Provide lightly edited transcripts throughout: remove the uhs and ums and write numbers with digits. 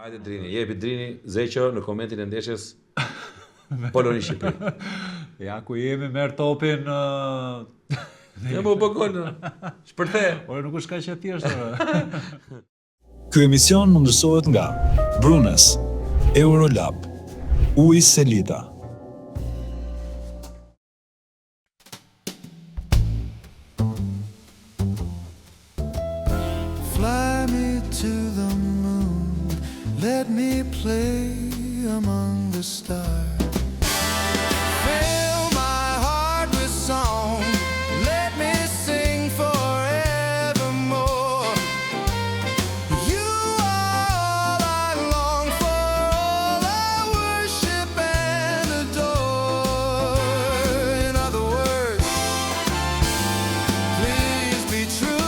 Hajde Drini, jepi Drini, Zeqo në komentin e ndeshjes Poloni-Shqipëri. Ja ku jemi merr topin. Ja po gol. Shpërthe. Ore nuk është kaq e thjeshtë. Ky emision mundësohet nga Brunes, Eurolab, Uji Selita. Fly me to the moon, let me play among the stars. Fill my heart with song, let me sing forevermore. You are all I long for, all I worship and adore. In other words, please be true.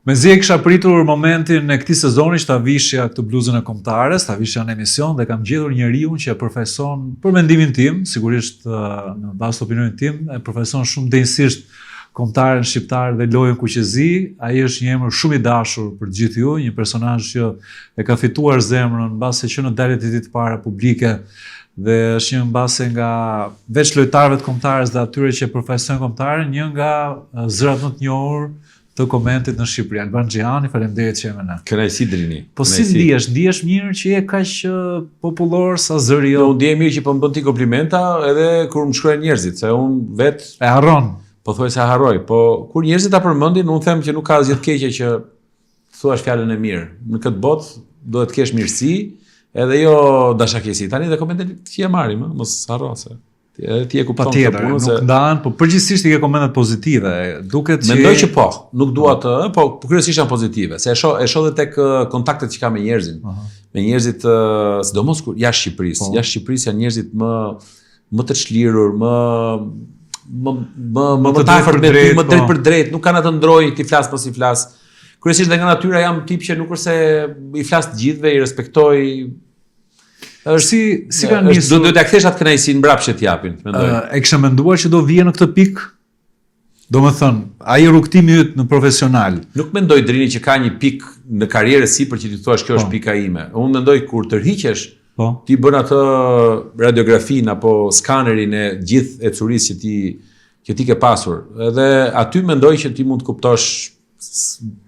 Mezi e kisha pritur momentin e këtij sezoni ta vishja këtë bluzën e Kombëtares, ta vishja në emision dhe kam gjetur njeriu që e përfaqëson, për mendimin tim, sigurisht në bazë të opinionit tim, e përfaqëson shumë denjësisht kombëtaren shqiptar dhe lojën kuqezi. Ai është një emër shumë i dashur për të gjithë ju, një personazh që e ka fituar zemrën mbase që në daljet e tij të para publike dhe është një mbase nga veç lojtarëve të Kombëtares dhe atyre që përfaqësojnë Kombëtaren, një nga zërat më të njohur të komentit në Shqipëri. Alban Xhiani, faleminderit që je me ne. Kënaqësi Drini. Po si ndihesh? Ndihesh mirë që je kaq popullor sa zëri jo? Unë ndihem mirë që po më bën ti komplimenta edhe kur më shkruajnë njerëzit, se unë vet e harron. Pothuajse harroj, po kur njerëzit ta përmendin, unë them që nuk ka asgjë të keqe që thuash fjalën e mirë. Në këtë botë duhet të kesh mirësi, edhe jo dashakësi. Tani dhe komentet që e marrim, mos harro se ti e kupton këtë punë, nuk ndahen, po përgjithsisht i ke komentet pozitive. Duket që mendoj që po, nuk dua të, po kryesisht janë pozitive, se e shoh edhe tek kontaktet që kam me njerëzit. Me njerëzit sidomos kur jashtë Shqipërisë. Jashtë Shqipërisë janë njerëzit më të çlirur, më të drejt për drejt, nuk kanë atë ndrojë ti flas pas i flas. Kryesisht nga natyra jam tip që nuk është se i flas të gjithëve, i respektoj. Si ka nisur? Do t'ia kthesh atë kënaqësinë mbrapsht të japin, mendoj. E kisha menduar që do vije në këtë pikë? Domethënë, ai rrugtimi yt në profesional. Nuk mendoj Drini që ka një pikë në karrierë sipër që ti thua kjo është pika ime. Unë mendoj kur tërhiqesh, ti bën atë radiografin apo skanerin e gjithë ecurisë që ti ke pasur. Edhe aty mendoj që ti mund të kuptosh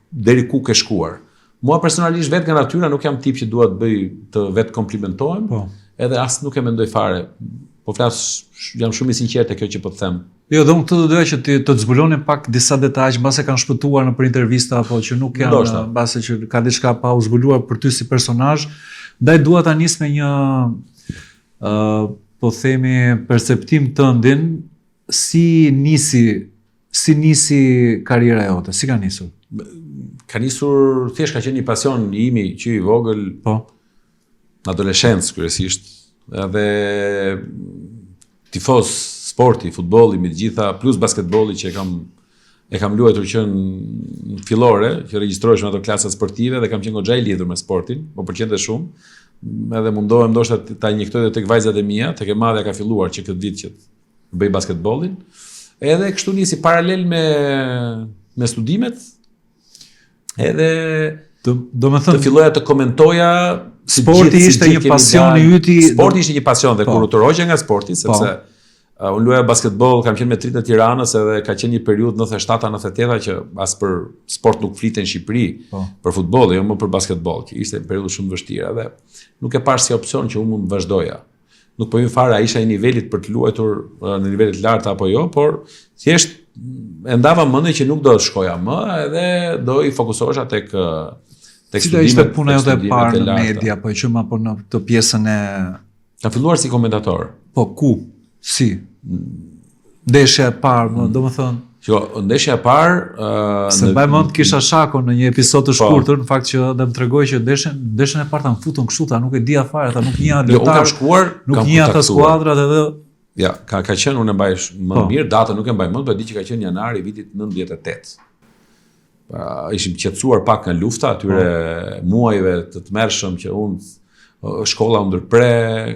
deri ku ke shkuar. Mua personalisht vetë nga natyra nuk jam tip që dua të bëj të vetë komplimentohem, edhe as nuk e mendoj fare. Po flas, jam shumë i sinqert te kjo që po të them. Jo, dhe unë këtë do doja që ti të zbulonin pak disa detajë mbase kanë shpëtuar në për intervista apo që nuk janë mbase që ka diçka pa u zbuluar për ty si personazh. Ndaj dua ta nis me një po themi perceptim tëndin, si nisi karriera jote, si ka nisur? Ka nisur, thjesht ka qenë një pasion imi që i vogël, në adoleshencë kryesisht, edhe tifoz sporti, futbolli, me të gjitha, plus basketbolli që e kam luajtur që në fillore, që regjistrohesh me ato klasa sportive dhe kam qenë goxha i lidhur me sportin, më pëlqente shumë, edhe mundohem ndoshta ta injektoj edhe tek vajzat e mia, tek e madhja ka filluar që këtë vit që të bëj basketbollin, edhe kështu nisi paralel me studimet. Edhe të filloja të komentoja. Sporti ishte një pasion i yti. Sporti ishte një pasion dhe kur u tërhoqja nga sporti, sepse unë luaja basketboll, kam qenë me Trit e Tiranës edhe ka qenë një periudhë 97-98 që as për sport nuk flitej në Shqipëri, për futboll, jo më për basketboll, që ishte një periudhë shumë vështirë dhe nuk e pash si opsion që unë mund të vazhdoja. Nuk po vjen fare a isha i nivelit për të luajtur në nivele të larta apo jo, por thjesht e ndava mendjen që nuk do të shkoja më, edhe do i fokusohesha tek studimet. Si ishte puna jote e parë në media, po që apo në këtë pjesën e Ka filluar si komentator. Po ku? Si? Ndeshja e parë, domethënë që Shiko, ndeshja e parë se mbaj mend kisha shakun në një episod të shkurtër, në fakt që dhe më tregoi që ndeshjen e parë ta futën kështu, ta nuk e dija fare, ta nuk njeh lojtar. Jo, kam shkuar, nuk njeh ata skuadrat edhe ja, ka qenë unë mbaj më mirë, datën nuk e mbaj mend, por di që ka qenë janari i vitit 98. Ishim qetësuar pak nga lufta atyre muajve të tmerrshëm që unë shkolla u ndërpre,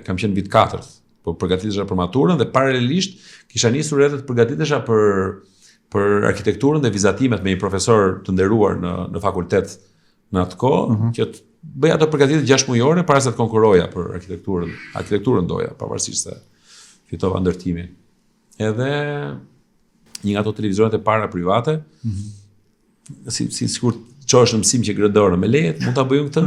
kam qenë vit 4, po përgatitesha për maturën dhe paralelisht kisha nisur edhe të përgatitesha për arkitekturën dhe vizatimet me një profesor të nderuar në fakultet në atë kohë, që të bëja ato përgatitje 6 mujore para se të konkuroja për arkitekturën. Arkitekturën doja, pavarësisht se fitova ndërtimin. Edhe një nga ato televizoret e para private, si sikur çosh në mësim që gredore me lehet, mund ta bëjmë këtë.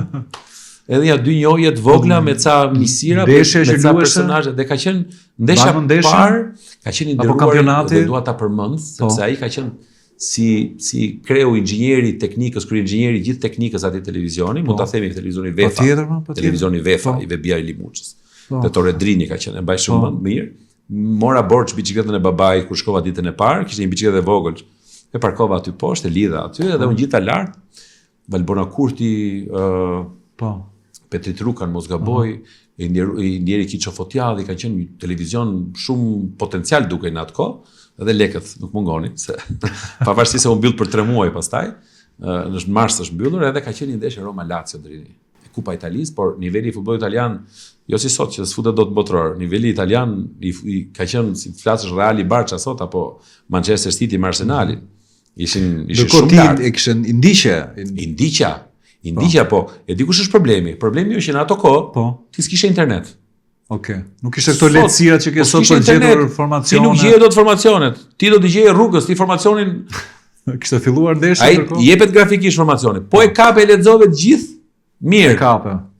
Edhe ja 2 njohje të vogla me ca misira, me ca personazhe, dhe ka qenë ndeshja parë, ka qenë i nderuar dhe dua ta përmend, sepse ai ka qenë si kreu inxhinieri teknikës, kryeinxhinieri gjithë teknikës atij televizioni, mund ta themi televizioni VEFA. Televizioni VEFA i Vebiari Limuçës. Te Torredrini ka qenë, e mbaj shumë mirë. Mora borx biçikletën e babait kur shkova ditën e parë, kishte një biçikletë e vogël. E parkova aty poshtë, e lidha aty edhe unë gjita lart. Valbona Kurti, Petri Trukan, mos gaboj, i ndjeri Kiço Fotjadhi, kanë qenë një televizion shumë potencial duke në atë kohë, edhe lekët nuk mungonin, se pavarësisht se u mbyll për 3 muaj pastaj, në mars është mbyllur, edhe ka qenë një ndeshje Roma-Lazio deri e Kupa Italisë, por niveli i futbollit italian, jo si sot që sfutet dot botror, niveli italian ka qenë si flasësh Reali Barça sot apo Manchester City me Arsenalin. Ishin shumë lartë. E kishin Indiqja, po, e di kush është problemi. Problemi është që në ato kohë, ti s'kishe internet. Okej. Nuk ishte këto lehtësirat që ke sot për gjetur informacione. Ti nuk gjeje dot informacionet. Ti do të gjeje rrugës, ti informacionin kishte filluar ndeshja ndërkohë. Ai jepet grafikisht informacionin. Po e kape e lexove të gjithë. Mirë.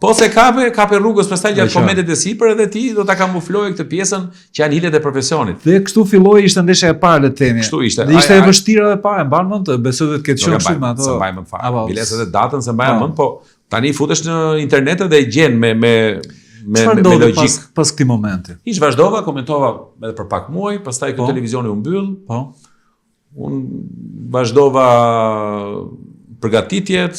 Po se kape rrugës pastaj gjatë komentet e sipër edhe ti do ta kamufloje këtë pjesën që janë hilet e profesionit. Dhe kështu filloi ishte ndeshja e parë le të themi. Kështu ishte. Dhe ishte e vështirë edhe parë, mban mend, besoj se të ketë qenë shumë ato. Se mbaj mend fare. Biles edhe datën se mbaj mend, po tani futesh në internet dhe e gjen me logjik pas këtij momenti. Hiç vazhdova, komentova edhe për pak muaj, pastaj ky televizioni u mbyll. Unë vazhdova përgatitjet,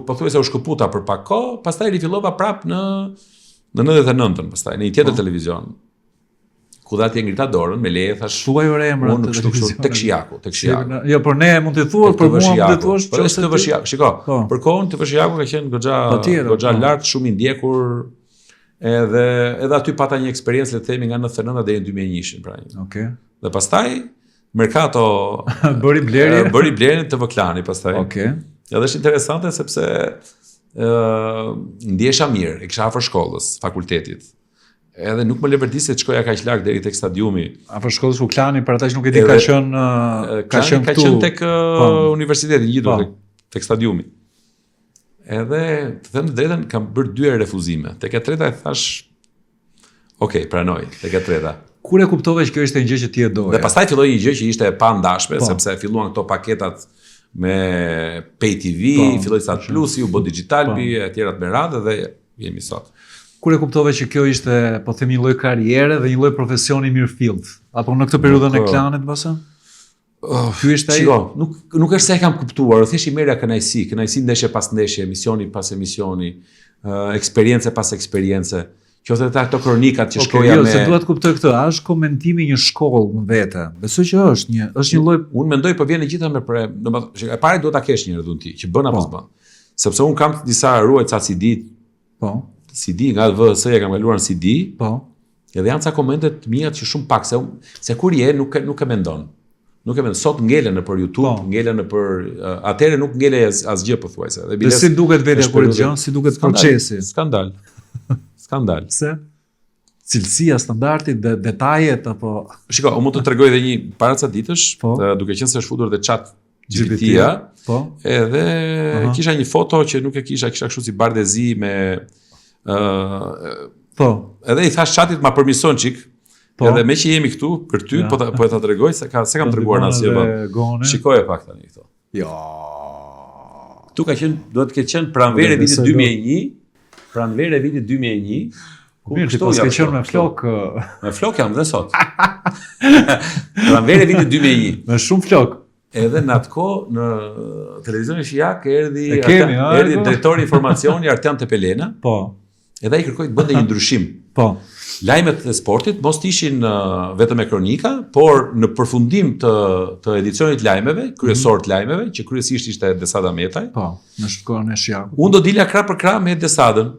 pothuajse u shkëputa për pak kohë, pastaj rifillova prap në 99-ën, pastaj në një tjetër televizion. Ku dha ti ngrita dorën me leje thash. Thuaj ore emrat të televizion. Tek Shiaku. Jo, por ne mund të thuar, por mua mund të thuash çfarë të Shiaku. Shiko, për kohën të Shiaku ka qenë goxha lart, shumë i ndjekur. Edhe aty pata një eksperiencë le të themi nga 99 deri në 2001-shin, pra. Okej. Dhe pastaj Mercato bëri blerjen të Vëklani pastaj. Okej. Edhe është interesante sepse ndjesha mirë, e kisha afër shkollës, fakultetit. Edhe nuk më leverdiste të shkoja kaq larg deri tek stadiumi. Afër shkollës Vëklani, për ata që nuk e di, ka qenë këtu. Ka qenë tek universiteti gjithu tek stadiumi. Edhe të them të drejtën kam bërë 2 refuzime. Tek e treta e thash, "Okej, pranoj." Tek e treta. Kur e kuptove që kjo ishte një gjë që ti e doje? Dhe pastaj filloi një gjë që ishte e pandashme, sepse filluan këto paketat me Pay TV, filloi Sat Plusi, u bë Digitalbi, e tjerat me radhë dhe jemi sot. Kur e kuptove që kjo ishte, po themi, një lloj karriere dhe një lloj profesioni mirëfillt? Apo në këtë periudhën e Klanit mbase? Ky ishte ai. Nuk është se e kam kuptuar, thjesht i merra kënaqësi ndeshje pas ndeshje, emisioni pas emisioni, eksperiencë pas eksperiencë. Qoftë ata këto kronikat që shkoja me. Se dua të kuptoj këtë, a është komentimi një shkollë në vete? Besoj që është një lloj. Unë mendoj po vjen gjithë me domethënë, e para duhet ta kesh një rëndun ti, që bën apo s'bën. Sepse unë kam disa ruajtësa CD. CD nga VS-ja kam kaluar në CD. Edhe janë ca komente të mia që shumë pak se kur je nuk e mendon. Nuk e mendon. Sot ngelen nëpër YouTube, ngelen nëpër atëherë nuk ngele asgjë pothuajse. Dhe si duket vetja kur e dëgjon, si duket procesi? Skandal. Pse? Cilësia, standardi, detajet apo. Shiko, unë mund të tregoj edhe një para ca ditësh, duke qenë se është futur dhe chat GPT-ja. Edhe kisha një foto që nuk e kisha kështu si bardezi me Edhe i thash chatit ma përmison çik. Edhe me që jemi këtu për ty, po e ta tregoj se kam treguar në asgjë. Shikoje pak tani këto. Jo. Tu ka qenë, duhet të ketë qenë pranverë vitit 2001. Pranverë vitit 2001. Mirë, ti pas ke qenë me flok. Me flok jam dhe sot. Pranverë vitit 2001. Me shumë flok. Edhe në atë kohë në televizionin shqiptar erdhi drejtori i informacioni Artian Tepelena. Po. Edhe ai kërkoi të bënte një ndryshim. Po. Lajmet e sportit mos ishin vetëm me kronika, por në përfundim të edicionit lajmeve, kryesor të lajmeve, që kryesisht ishte Desada Metaj. Po, në kohën e Shijakut. Unë do dilja krah për krah me Desadën.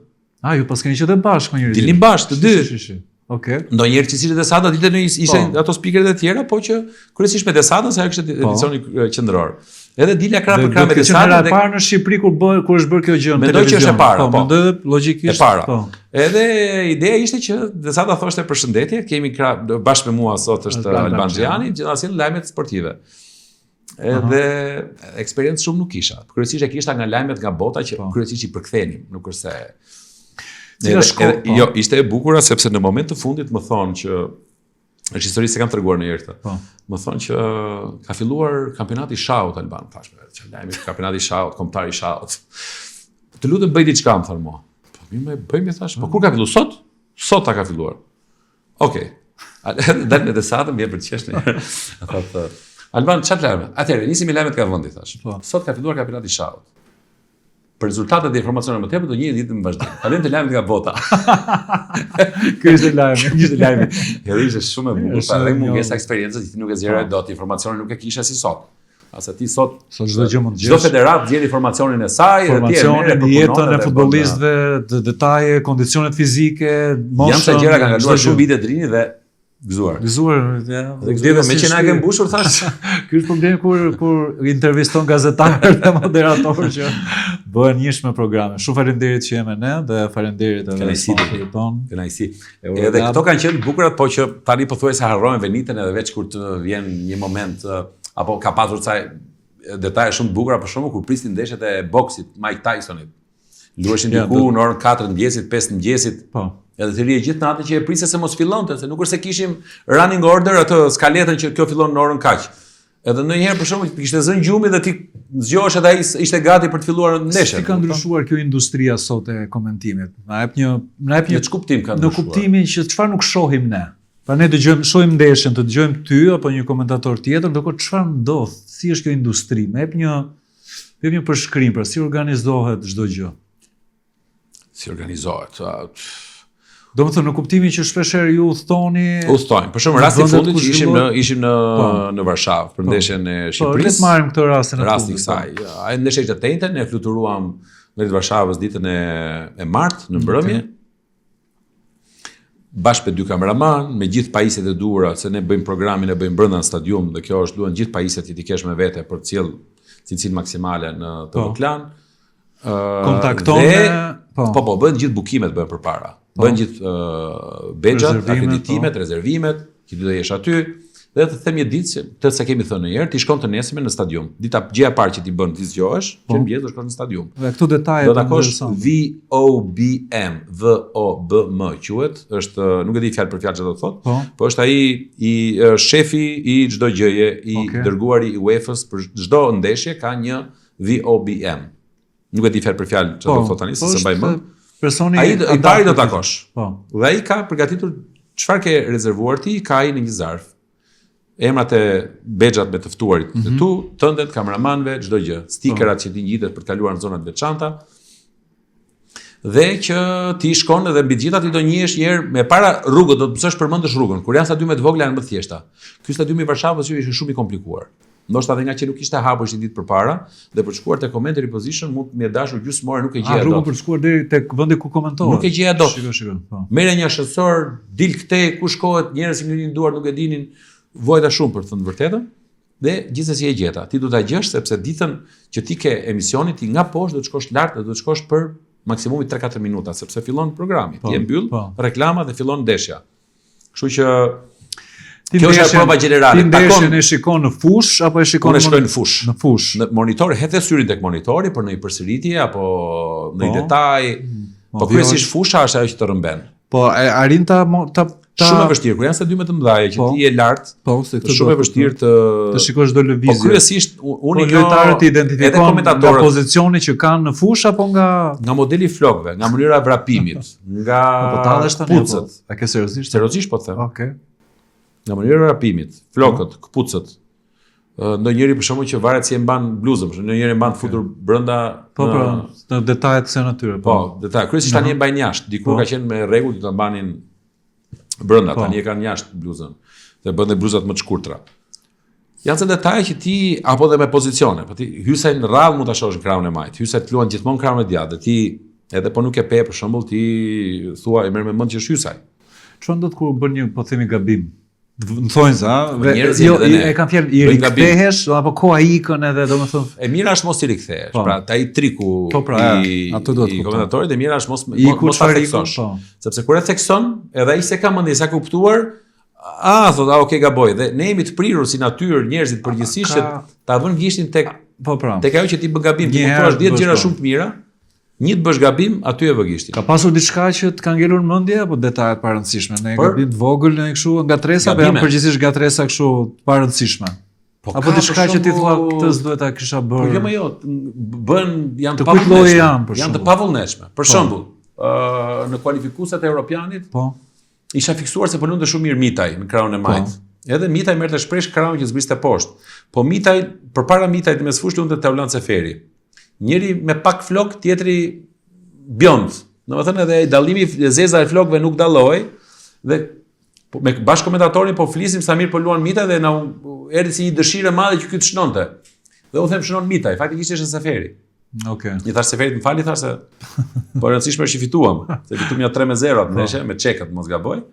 Ju pas keni qenë bashkë me njëri. Dilim bashkë të dy. Okej. Ndonjëherë që ishte Desada, dilte ishin ato speakerët e tjera, po që kryesisht me Desadën, se ajo kishte edicioni qendror. Edhe dilja krah për krah me Desadën. Dhe parë në Shqipëri kur është bërë kjo gjë në televizion. Mendoj që është e para, po. Mendoj logjikisht. E para. Edhe ideja ishte që Desada thoshte përshëndetje, kemi bashkë me mua sot është Alban Xhiani, gjithashtu lajmet sportive. Edhe eksperiencë shumë nuk kisha. Kryesisht e kisha nga lajmet nga bota që kryesisht I përkthenim, nuk është se jo, ishte e bukura sepse në moment të fundit më thonë që është histori se kam treguar në herë këtë. Më thonë që ka filluar kampionati Shaut Alban, thashme, që lajmi kampionati Shaut, kombëtari Shaut. Të lutem bëj diçka, më thonë mua. Po mi më bëjmë thash, po kur ka filluar sot? Sot ta ka filluar. Okej. Dal me Desadën vjen për të qesh në herë. Thotë Alban, çfarë lajme? Atëherë, nisim me lajmet ka vendi thash. Sot ka filluar kampionati Shaut. Për rezultatet e informacioneve më tepër do njëjë ditë në vazhdim. Kalojmë te lajmet nga bota. Ky është lajmi. Ishte lajmi. Edhe ishte shumë e bukur. Edhe mungesa eksperiencës, ti nuk e zgjeroj dot, informacionin nuk e kisha si sot. Asa ti sot çdo gjë mund të gjesh. Çdo federat gjen informacionin e saj, edhe ti merr jetën e futbollistëve, detaje, kondicionet fizike, moshën. Janë të gjëra kanë kaluar shumë vite drini dhe gëzuar, ja. Dhe me që na ke mbushur thash. Ky është problemi kur interviston gazetarë dhe moderatorë që bëhen njësh me programe. Shumë faleminderit që jemi ne dhe faleminderit edhe sponsorit ton. Kënaqësi. Edhe këto kanë qenë bukurat, po që tani pothuajse harrojmë Venitën edhe veç kur të vjen një moment apo ka pasur ca detaje shumë të bukura, për shembull kur prisnin ndeshjet e boksit Mike Tysonit. Luheshin diku në orën 4 mëngjesit, 5 mëngjesit. Po. Edhe të rije gjithë natë që e prisej se mos fillonte, se nuk është se kishim running order atë skaletën që kjo fillon në orën kaq. Edhe ndonjëherë për shembull kishte zënë gjumi dhe ti zgjohesh edhe ai ishte gati për të filluar ndeshjen. Si ka ndryshuar kjo industria sot e komentimit? Na jep një ç'kuptim ka ndryshuar? Në kuptimin që çfarë nuk shohim ne. Pra ne shohim ndeshjen, të dëgjojmë ty apo një komentator tjetër, ndërkohë çfarë ndodh? Si është kjo industri? Më jep një përshkrim, pra si organizohet çdo gjë. Si organizohet? Do më thënë, në kuptimin që shpesher ju udhtojmë. Për shumë rasti fundit që ishim në Varshavë, për ndeshjen e Shqipërisë. Po, le të marrim këtë rastin e fundit. Kësaj. Ai ndeshja ishte të njëjtën, ne fluturuam në Varshavës ditën e martë në mbrëmje. Bashkë me 2 kameraman, me gjithë pajisjet e duhura, se ne bëjmë programin e bëjmë brenda në stadium dhe kjo është luan gjithë pajisjet që ti kesh me vete për të cilë cilësinë maksimale në TV Klan. Kontakton me Po, bëhen gjithë bukimet bëhen përpara. Bëhen gjithë bexhat, akreditimet, rezervimet, që ti do jesh aty. Dhe të them një ditë që të se kemi thënë një herë, ti shkon të nesërmen në stadium. Dita gjëja e parë që ti bën, ti zgjohesh, që mëngjes do shkosh në stadium. Dhe këto detaje do takosh VOBM, VOBM quhet, është nuk e di fjalë për fjalë çfarë do të thotë, po është ai i shefi i çdo gjëje, i dërguari i UEFA-s për çdo ndeshje ka një VOBM. Nuk e di fjalë për fjalë çfarë do të thotë tani, se mbaj mend. Personi i pari do takosh. Dhe ai ka përgatitur çfarë ke rezervuar ti, ka ai në një zarf. Emrat e bexhat me të ftuarit të tu, tëndet, kameramanëve, çdo gjë, stikerat që ti ngjitet për të kaluar në zonat veçanta. Dhe që ti shkon edhe mbi gjitha ti do njihesh një herë me para rrugën, do të mësosh përmendësh rrugën. Kur janë stadiumet vogla janë më thjeshta. Ky stadium i Varshavës ishte shumë i komplikuar. Ndoshta edhe nga që nuk ishte hapur ishte ditë përpara dhe për të shkuar te commentary position mund të më dashur gjysmore nuk e gjeja dot. Rrugën për të shkuar deri tek vendi ku komentohet. Nuk e gjeja dot. Shiko. Merre një ascensor, dil këtej, ku shkohet, njerëz që ngrihin duar nuk e dinin, vojta shumë për të thënë vërtetën. Dhe gjithsesi e gjeta. Ti do ta gjesh sepse ditën që ti ke emisionin ti nga poshtë do të shkosh lart dhe do të shkosh për maksimumi 3-4 minuta sepse fillon programi. Ti e mbyll reklama dhe fillon ndeshja. Kështu që kjo është prova gjenerale. Ti ndeshjen e shikon në fush apo e shikon në fush? Në fush. Në monitor, hedh syrin tek monitori për në një përsëritje apo në një detaj. Po kryesisht fusha është ajo që të rrëmben. Po arrin ta shumë e vështirë kur janë stadiume të mëdha që ti je lart. Po, se këtë shumë e vështirë të shikosh çdo lëvizje. Po kryesisht unë lojtarët identifikojnë nga pozicioni që kanë në fush apo nga modeli flokëve, nga mënyra e vrapimit, nga kputucët. A ke seriozisht? Seriozisht po të them. Okej. Nga mënyra e vrapimit, flokët, kputucët, ndonjëri për shembull që varet si e mban bluzën, ndonjëri e mban futur brenda në detajet kësaj natyre. Po, detaj. Kryesisht tani e mbajnë jashtë. Dikur ka qenë me rregull ta mbanin brenda, tani e kanë jashtë bluzën. Dhe bën dhe bluzat më të shkurtra. Janë të detaje që ti apo dhe me pozicione, po ti hysaj në radhë mund ta shohësh krahun e majt. Hysaj të luan gjithmonë krahun e djathtë, dhe ti edhe po nuk e pe për shembull ti thua e merr me mend që është hysaj. Çfarë ndodh kur bën një po themi gabim? Më thonë sa, e kam fjalë i rikthehesh apo koha ikën edhe domethënë e mira është mos i rikthehesh. Pra ai triku i komendatorit e mira është mos ta theksosh. Sepse kur e thekson, edhe ai se ka mendje sa kuptuar, thotë, okay, gaboj. Dhe ne jemi të prirur si natyrë njerëzit përgjithsisht që ta vënë gishtin tek tek ajo që ti bën gabim, ti mund të thuash 10 gjëra shumë të mira. Një të bësh gabim, aty e vë gishtin. Ka pasur diçka që të ka ngelur në mendje apo detajet pa rëndësishme? Në gabim të vogël, në kështu ngatresa, apo janë përgjithsisht ngatresa kështu pa rëndësishme? Apo diçka që ti thua këtë s'duhet ta kisha bërë. Jo, bën janë të pavullnetshme. Janë të pavullnetshme. Për shembull, në kualifikuesat e Europianit, isha fiksuar se po lundte shumë mirë Mitaj në krahun e majt. Edhe Mitaj merrte shpesh krahun që zbriste poshtë. Po Mitaj përpara Mitajt mes fush lundte Taulan Seferi. Njëri me pak flok, tjetri bjond. Domethënë edhe dallimi zeza e flokëve nuk dalloi dhe me bashkëkomentatorin po flisim sa mirë po luan Mitaj dhe na erdhi si një dëshirë e madhe që ky të shënonte. Dhe u them shënon Mitaj, faktikisht ishte Seferi. Okej. I thash Seferit, më fali, thash se po rëndësishme është që fituam, se fitum ja 3-0 atë ndeshje me çekët mos gaboj.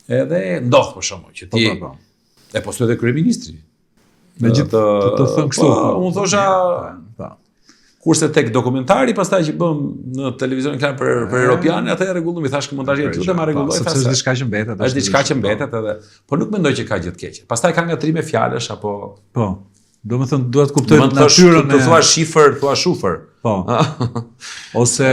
Edhe ndodh për shkakun që ti e postoi edhe kryeministri. Megjithë të thënë kështu. Unë thosha kurse tek dokumentari, pastaj që bëm në televizionin klan për Europianin, atë e rregulloi, thash që montazhi i lutem ma rregulloi, thash. Është diçka që mbetet. Është diçka që mbetet edhe, po nuk mendoj që ka gjë të keqe. Pastaj ka ngatrime fjalësh apo domethënë duhet të kuptoj natyrën e. Të thua shifër, thua shufër. Po. Ose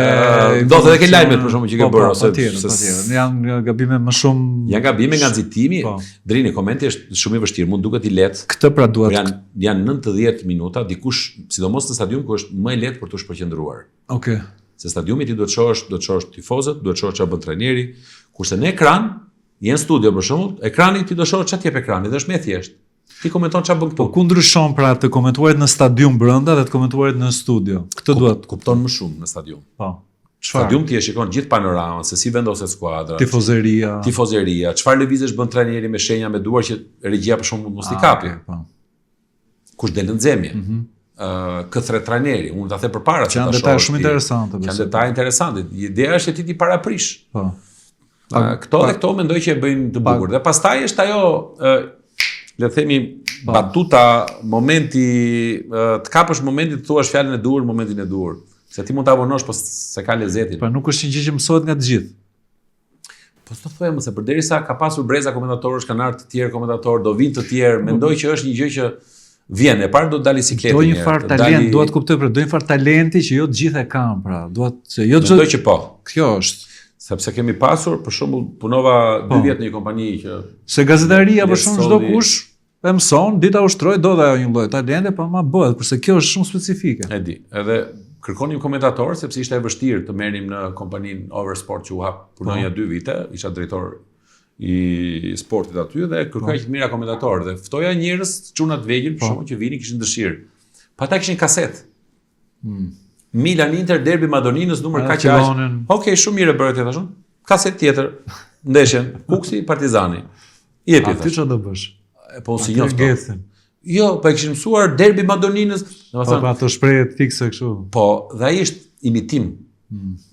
do të ke lajmet për shkakun që ke bërë ose patjetër. Janë gabime më shumë. Janë gabime nga nxitimi. Drini, komenti është shumë i vështirë, mund duket i lehtë. Këtë pra duhet. Janë 90 minuta, dikush, sidomos në stadium ku është më i lehtë për të shpërqendruar. Okej. Se stadiumi ti duhet të shohësh tifozët, duhet të shohësh çfarë bën trajneri, kurse në ekran, në studio për shembull, ekrani ti do shohësh çfarë jep ekrani, dhe është më thjesht. Ti komenton çfarë bën këtu. Po ku ndryshon pra të komentuarit në stadium brenda dhe të komentuarit në studio? Këtë duhet kupton më shumë në stadium. Po. Stadium ti e shikon gjithë panoramën, se si vendoset skuadra. Tifozeria, çfarë lëvizësh bën trajneri me shenja me duar që regjia për shembull mos i kapi. Po. Kush del në nxemje. Këthre trajneri, unë ta them përpara se ta shoh. Janë detaje shumë interesante. Janë detaje interesante. Ideja është që ti paraprish. Po. Këto mendoj që e bëjnë të bukur. Dhe pastaj është ajo le të themi batuta, momenti, të kapësh momentin të thuash fjalën e duhur, momentin e duhur. Se ti mund ta avonosh, po se ka lezetin. Po nuk është një gjë që mësohet nga të gjithë. Po s'të them se përderisa ka pasur breza komentatorësh, kanë ardhur të tjerë komentatorë, do vinë të tjerë, mendoj që është një gjë që vjen, e parë do të dalë sikleti. Do një farë talent, duhet kuptoj për do një farë talenti që jo të gjithë e kanë, pra, duhet se jo çdo. Mendoj që po. Kjo është. Sepse kemi pasur, për shembull, punova 2 vjet në një kompani që se gazetaria për shembull çdo kush e mëson, dita ushtroi do dhe ajo një lloj talente, po ma bëhet, kurse kjo është shumë specifike. E di. Edhe kërkonim komentator sepse ishte e vështirë të merrnim në kompaninë Oversport që u hap punoja 2 vite, isha drejtor i sportit aty dhe kërkoja që të mira komentator dhe ftoja njerëz çuna të vegjël për shkak që vinin kishin dëshirë. Pa ata kishin kaset. Milan Inter derbi Madoninës numër kaq aq. Okej, shumë mirë bëret e thashun. Kaset tjetër, ndeshjen Kuksi Partizani. Jepi tash. Ti çfarë do bësh? Po si njoftë. Jo, po e kishin mësuar derbi Madoninës, domethënë ato shprehje fikse kështu. Po, dhe ai është imitim.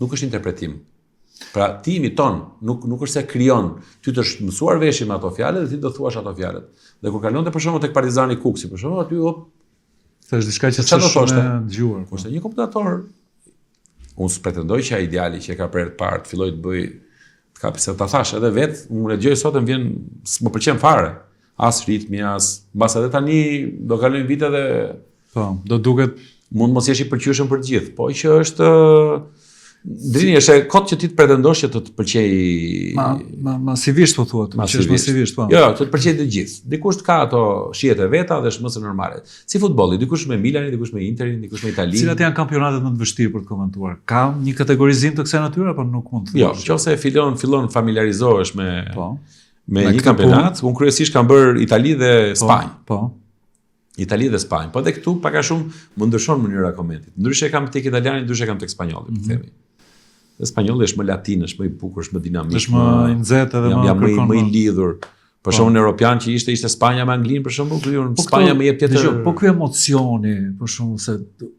Nuk është interpretim. Pra ti imiton, nuk është se krijon. Ty të mësuar veshje me ato fjalë dhe ti do thuash ato fjalët. Dhe kur kalonte për shembull tek Partizani Kuksi, për shembull aty thash diçka që s'është shumë dëgjuar. Kurse një komentator, unë pretendoj që ai ideali që e ka për të parë, të filloj të bëj të kapi se ta thash edhe vet, unë e dëgjoj sot më vjen, më pëlqen fare. As ritmi, as mbas edhe tani do kalojnë vite dhe po, do duket mund mos jesh i pëlqyeshëm për të gjithë, po që është Drini, është kot që ti të pretendosh që të të pëlqej masivisht po thuat, masivisht po. Jo, të pëlqej të gjithë. Dikush ka ato shihet e veta dhe është më së normale. Si futbolli, dikush me Milanin, dikush me Interin, dikush me Italinë. Cilat janë kampionatet më të vështirë për të komentuar? Ka një kategorizim të kësaj natyre apo nuk mund të thosh? Jo, nëse fillon familiarizohesh me një kampionat, unë kryesisht kam bërë Itali dhe Spanjë. Po. Itali dhe Spanjë. Po dhe këtu pak a shumë më ndryshon mënyra komentit. Ndryshe kam tek italiani, ndryshe kam tek spanjolli, po themi. Dhe spanjolli është më latin, është më i bukur, është më dinamik. Është më i nxehtë edhe më i lidhur. Për shembull në Europian që ishte Spanja me Anglinë, për shembull, këtu Spanja më jep tjetër. Po ky emocioni, për shembull se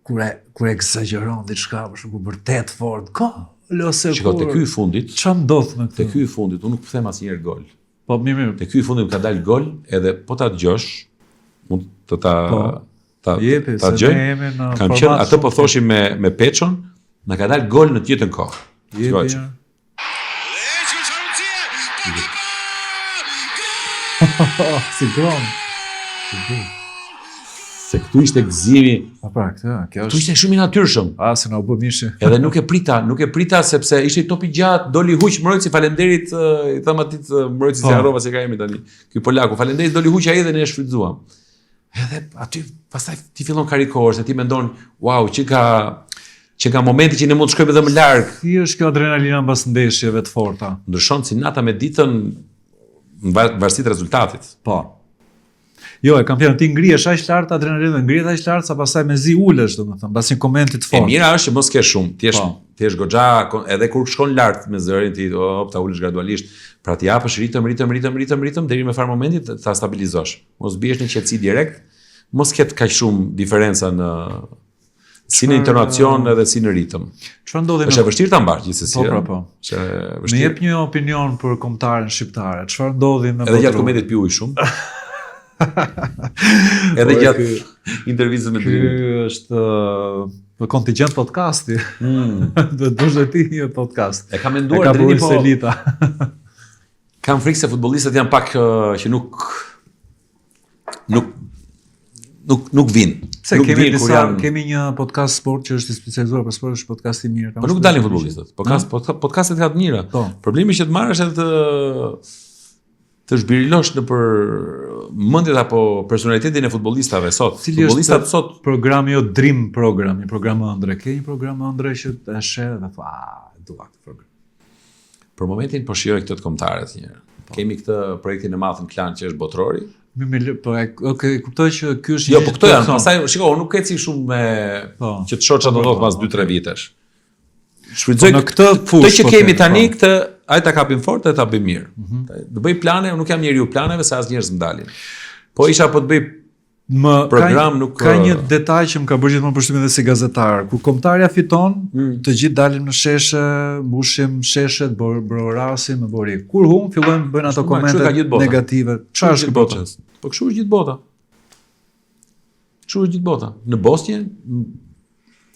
kur eksagjeron diçka, për shembull vërtet fort, ka ose Shiko, te ky i fundit. Çfarë ndodh me këtë? Te ky i fundit, unë nuk them asnjëherë gol. Po mirë. Te ky i fundit ka dalë gol, edhe po ta dëgjosh, mund të ta gjej. Kam qenë atë po thoshim me Pechon, na ka dalë gol në të njëjtën kohë. Shikoj. Si gol. Se këtu ishte gëzimi. Pra, kjo Këtu ishte shumë i natyrshëm. Se na u bë mishi. Edhe nuk e prita sepse ishte topi gjatë, doli huq mbrojtësi, faleminderit, i them atit mbrojtësi se harrova se ka emrin tani. Ky polaku, faleminderit, doli huq ai dhe ne e shfrytzuam. Edhe aty pastaj ti fillon karikohesh, se ti mendon, wow, që ka momenti që ne mund të shkojmë edhe më larg. Si është kjo adrenalina mbas ndeshjeve të forta? Ndryshon si nata me ditën në varësi të rezultatit. Po. Jo, e kam thënë ti ngrihesh aq lart, adrenalina ngrihet aq lart sa pastaj mezi ulesh, domethënë, mbas një komenti të fortë. E mira është që mos ke shumë, ti je goxha, edhe kur shkon lart me zërin ti, ta ulesh gradualisht, pra ti japësh ritëm deri në far momentit ta stabilizosh. Mos biesh në qetësi direkt, mos ket kaq shumë diferenca në si në intonacion edhe si në ritëm. Çfarë ndodhi? Është e vështirë ta mbash gjithsesi. Po. Më jep një opinion për kombëtaren shqiptare. Çfarë ndodhi me Edhe gjatë komentit pi ujë shumë. Edhe gjatë intervistës me Ky është në kontingjent podcasti. Do të bësh ti një podcast. E kam menduar deri po Selita. Kam frikë se futbollistët janë pak që nuk vinë. Se kemi një podcast sport që është i specializuar për sport, është podcast i mirë. Po nuk dalin futbollistët. Podcastet ka të mira. Problemi është që të marrësh edhe të zhbirilosh në për mendjet apo personalitetin e futbollistave sot. Futbollistat sot programi jo Dream Program, një program ëndre. Ke një program ëndre që e sheh dhe thua, dua këtë program. Për momentin po shijoj këtë të kombëtarët një. Kemi këtë projektin e madh në Klan që është botrori. Kuptoj që ky është Jo, po këto janë, pastaj shiko, unë nuk eci shumë me që të shoh çfarë do ndodh pas 2-3 vitesh. Shfrytëzoj në këtë fushë që kemi tani këtë, ai ta kapim fort dhe ta bëj mirë. Do bëj plane, unë nuk jam njeriu planeve se as njerëz m'dalin. Po isha po të bëj program nuk ka një detaj që më ka bërë gjithmonë përshtypjen edhe si gazetar. Kur kombëtarja fiton, të gjithë dalim në sheshe, mbushim sheshet, brorasim, me bori. Kur fillojnë bëjnë ato komente negative. Çfarë është kjo botë? Po kështu është gjithë bota. Kështu është gjithë bota. Në Bosnjë,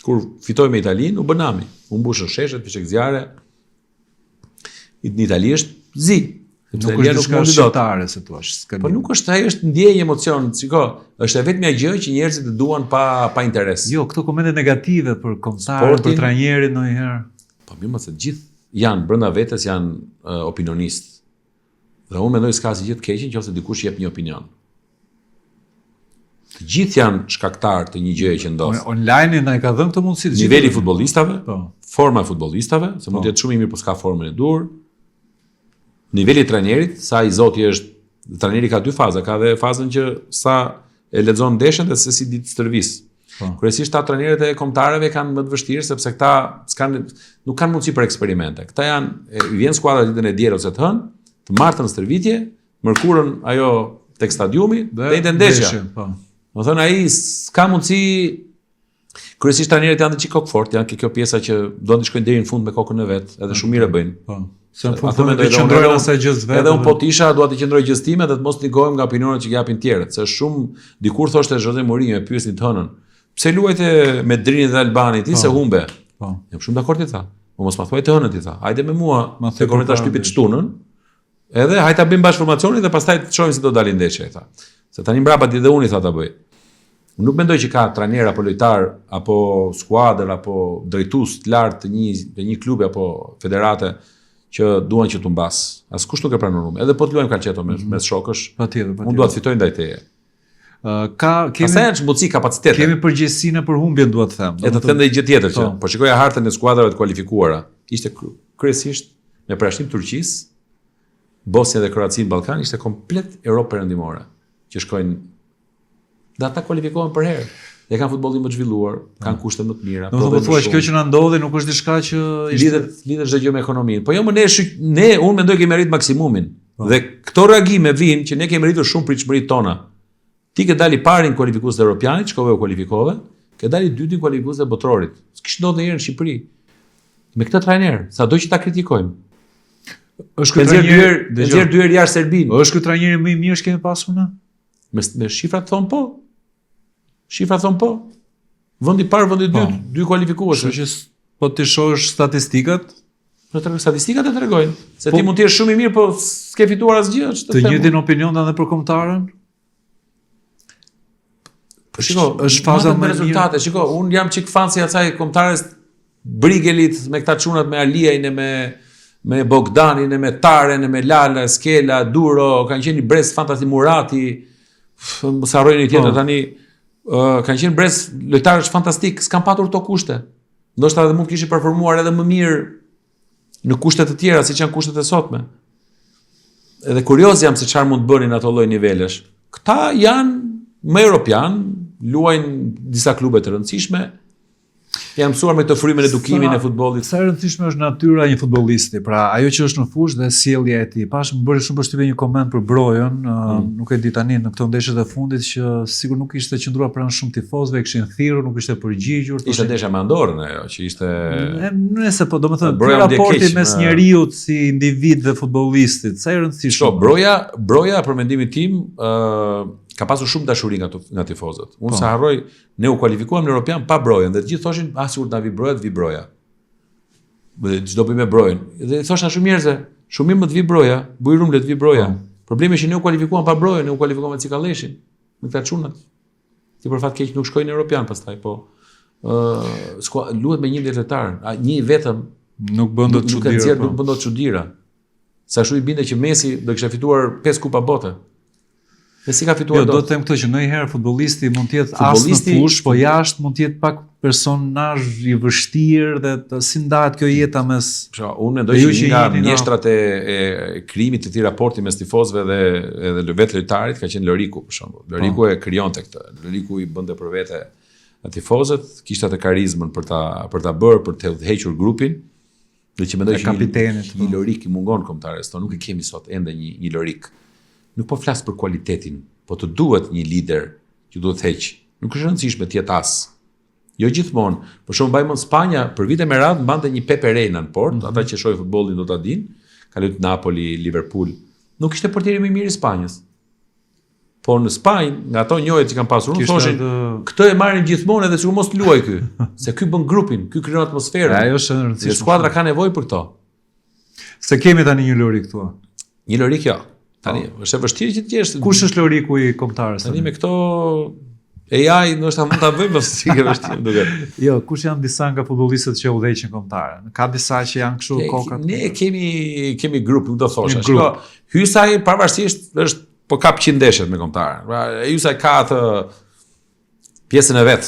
kur fitoj me Italinë, u bënami. U mbushën sheshet, fishek zjarre. Në Itali është zi. Nuk është diçka shqiptare se thua. Po nuk është, ai është ndjenjë emocion, shiko, është e vetmja gjë që njerëzit e duan pa interes. Jo, këto komente negative për kombëtarin, për trajnerin ndonjëherë. Po mirë, mos e gjithë janë brenda vetes janë opinionistë. Dhe unë mendoj s'ka asgjë të keqe nëse dikush jep një opinion. Të gjithë janë shkaktar të një gjëje që ndodh. Online na e ka dhënë këtë mundësi. Niveli i futbollistave, forma e futbollistave, se mund të jetë shumë i mirë, por s'ka formën e duhur. Niveli i trajnerit, sa i zoti është, trajneri ka dy faza, ka dhe fazën që sa e lexon ndeshjen dhe se si ditë stërvis. Kryesisht ata trajnerët e kombëtarëve kanë më të vështirë sepse këta nuk kanë mundësi për eksperimente. Këta janë vjen skuadra ditën e diel ose të hënë, të martën stërvitje, mërkurën ajo tek stadiumi dhe të ndeshja. Do thënë ai s'ka mundësi. Kryesisht trajnerët janë të kokë fort, janë kjo pjesa që do të shkojnë deri në fund me kokën e vet, edhe shumë mirë e bëjnë. Po. Se në fund të qëndrojnë asaj gjës vetë. Edhe unë po tisha, dua të qëndroj gjës time dhe të mos ligojmë nga opinionet që japin tjerët, se shumë dikur thoshte Jose Mourinho e pyesni të hënën. Pse luajte me Drinin dhe Albani ti se humbe? Po. Jam shumë dakord ti tha. Po mos ma thuaj të hënën ti tha. Hajde me mua, se kur ta shtypit shtunën. Edhe hajde ta bëjmë bash formacionin dhe pastaj të shohim se do dalin ndeshja tha. Se tani mbrapa ti dhe unë tha ta bëj. Unë nuk mendoj që ka trajner apo lojtar apo skuadër apo drejtues të lartë të një klubi apo federate që duan që të mbas. Askush nuk e pranon unë. Edhe po të luajmë kalçeto me shokësh. Patjetër. Unë dua të fitoj ndaj teje. Kemi mundësi kapacitete. Kemi përgjegjësinë për humbjen, dua të them. E të them edhe gjë tjetër që po shikoja hartën e skuadrave të kualifikuara. Ishte kryesisht me përjashtim Turqisë, Bosnia dhe Kroacia në Ballkan, ishte komplet Europë perëndimore që shkojnë Dhe ata kualifikohen për herë. Dhe kanë futbollin më të zhvilluar, kanë kushte më të mira. Do të thuash kjo që na ndodhi nuk është diçka që lidhet çdo gjë me ekonominë. Po jo më unë mendoj kemi arrit maksimumin. Dhe këto reagime vinë që ne kemi arritur shumë pritshmëritë tona. Ti ke dali parin kualifikues të Europianit, shkove u kualifikove, ke dali dytin kualifikues të botrorit. S'kish ndodhur ndonjëherë në Shqipëri. Me këtë trajner, sado që ta kritikojmë. Është ky trajner dy herë jashtë Serbinë. Është ky trajneri më i mirë që kemi pasur ne? Me shifrat thon po. Shifrat thon po. Vendi i parë, vendi i dytë, dy kualifikues. Kështu që po ti shohësh statistikat, statistikat e tregojnë se ti mund të jesh shumë i mirë, po s'ke fituar asgjë. Të njëjtin opinion edhe për kombëtarën? Shiko, është faza me rezultate. Shiko, un jam çik fan si asaj kombëtares Brigelit me këta çunat me Aliajin e me Bogdanin e me Taren e me Lala, Skela, Duro, kanë qenë brez fantasti Murati, mos harrojnë tjetër tani, kanë qenë brez lojtarësh fantastik, s'kan patur këto kushte. Ndoshta edhe mund të kishin performuar edhe më mirë në kushte të tjera siç janë kushtet e sotme. Edhe kurioz jam se çfarë mund të bënin ato lloj nivelesh. Këta janë më europian, luajnë disa klube të rëndësishme. Janë mësuar me të frymën e edukimit e futbollit. Sa e rëndësishme është natyra e një futbollisti, pra ajo që është në fushë dhe sjellja e tij. Pash më bëri shumë përshtypje një koment për Brojën, nuk e di tani në këto ndeshjet e fundit që sigur nuk ishte qendruar pranë shumë tifozëve, kishin thirrur, nuk ishte përgjigjur. Ishte ndeshja me Andorrën ajo, që ishte nëse po domethënë raporti mes njeriu si individ dhe futbollistit, sa e rëndësishme. Broja për mendimin tim ka pasur shumë dashuri nga tifozët. Unë sa harroj, ne u kualifikuam në Europian pa Brojën dhe të gjithë thoshin, sigur na vi Broja. Çdo bëj me Brojën. Dhe thosha shumë njerëz, shumë më të vi Broja, bujrum le të vi Broja. Problemi është që ne u kualifikuam pa Brojën, ne u kualifikuam me Cikalleshin, me këta çunat. Ti për fat keq nuk shkojnë në Europian pastaj, po luhet me 11 lojtar, një vetëm nuk bën dot çuditëra. Nuk bën dot çuditëra. Sa shumë i binde që Messi do kishte fituar 5 kupa bote. Messi ka fituar do të them këtë që ndonjëherë futbollisti mund të jetë as në fushë, po jashtë mund të jetë pak personazh i vështirë dhe si ndahet kjo jeta mes. Unë mendoj që nga mjeshtrat e krijimit të këtij raporti mes tifozëve dhe edhe vetë lojtarit ka qenë Loriku për shembull. Loriku e krijonte këtë. Loriku i bënte për vete tifozët, kishte atë karizmën për ta bërë, për të udhëhequr grupin. Dhe që mendoj që kapitenit një Lorik i mungon kombëtares, nuk e kemi sot ende një Lorik. Nuk po flas për kualitetin, po të duhet një lider që duhet të heq. Nuk është rëndësishme të jetë as. Jo gjithmonë. Për shembull mbajmë Spanja për vite me radhë mbante një Pepe Reina në port, ata që shohin futbollin do ta dinë, ka luajtur Napoli, Liverpool. Nuk ishte portieri më i mirë i Spanjës. Po në Spanjë, nga ato njohjet që kanë pasur, unë thoshin, këtë e marrin gjithmonë edhe sikur mos të luaj ky, se ky bën grupin, ky krijon atmosferën. Ajo është e rëndësishme. Skuadra ka nevojë për këto. Se kemi tani një Lorik këtu. Një Lorik jo. Tani është e vështirë që të jesh. Kush është Loriku i kombëtarës? Tani me këto AI ndoshta mund ta bëjmë, po si ke vështirë duket. Jo, kush janë disa nga futbollistët që udhëheqin kombëtarën? Ka disa që janë kështu kokat. Ne kemi grup, nuk do thosha. Shiko, Hysaj pavarësisht është po kap 100 ndeshjet me kombëtarën. Pra Hysaj ka atë pjesën e vet.